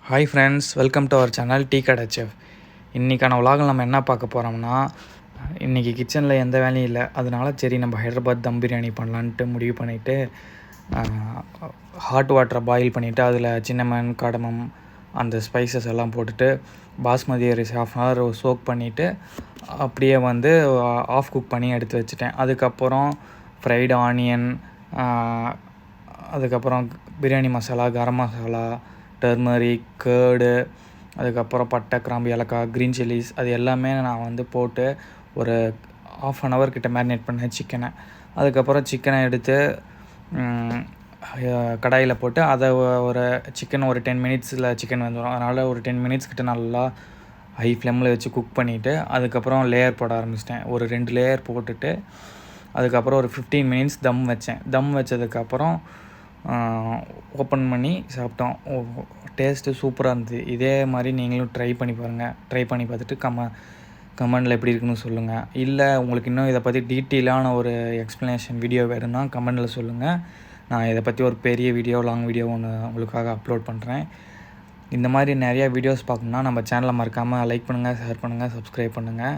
Hi friends, welcome to our channel tea கடை chef. இன்றைக்கான உலகில் நம்ம என்ன பார்க்க போகிறோம்னா, இன்றைக்கி கிச்சனில் எந்த வேலையும் இல்லை. அதனால சரி நம்ம ஹைதராபாத் தம் பிரியாணி பண்ணலான்ட்டு முடிவு பண்ணிவிட்டு ஹாட் வாட்டரை பாயில் பண்ணிவிட்டு அதில் சின்னமன் கடமம் அந்த ஸ்பைசஸ் எல்லாம் போட்டுட்டு பாஸ்மதி அரிசி ½ அன் ஹவர் சோக் பண்ணிவிட்டு அப்படியே ஆஃப் குக் பண்ணி எடுத்து வச்சுட்டேன். அதுக்கப்புறம் ஃப்ரைடு ஆனியன், அதுக்கப்புறம் பிரியாணி மசாலா, கரம் மசாலா, டர்மரிக், கேர்டு, அதுக்கப்புறம் பட்டை, கிராம்பு, ஏலக்காய், க்ரீன் சில்லிஸ் அது எல்லாமே நான் போட்டு ஒரு ½ அன் ஹவர் கிட்ட மேரினேட் பண்ணேன் சிக்கனை. அதுக்கப்புறம் சிக்கனை எடுத்து கடாயில் போட்டு அதை ஒரு 10 மினிட்ஸில் சிக்கன் வந்துடும். அதனால் ஒரு 10 மினிட்ஸ் கிட்ட நல்லா ஹை ஃப்ளேமில் வச்சு குக் பண்ணிவிட்டு அதுக்கப்புறம் லேயர் போட ஆரம்பிச்சிட்டேன். ஒரு 2 லேயர் போட்டுட்டு அதுக்கப்புறம் ஒரு 15 மினிட்ஸ் தம் வச்சேன். தம் வச்சதுக்கப்புறம் ஓப்பன் பண்ணி சாப்பிட்டோம். டேஸ்ட்டு சூப்பராக இருந்தது. இதே மாதிரி நீங்களும் ட்ரை பண்ணி பாருங்கள். ட்ரை பண்ணி பார்த்துட்டு கமெண்டில் எப்படி இருக்குன்னு சொல்லுங்கள். இல்லை உங்களுக்கு இன்னும் இதை பற்றி டீட்டெயிலான ஒரு எக்ஸ்ப்ளனேஷன் வீடியோ வேணும்னா கமெண்டில் சொல்லுங்கள். நான் இதை பற்றி ஒரு பெரிய வீடியோ, லாங் வீடியோ ஒன்று உங்களுக்காக அப்லோட் பண்ணுறேன். இந்த மாதிரி நிறையா வீடியோஸ் பார்க்கணுன்னா நம்ம சேனலை மறக்காமல் லைக் பண்ணுங்கள், ஷேர் பண்ணுங்கள், சப்ஸ்கிரைப் பண்ணுங்கள்.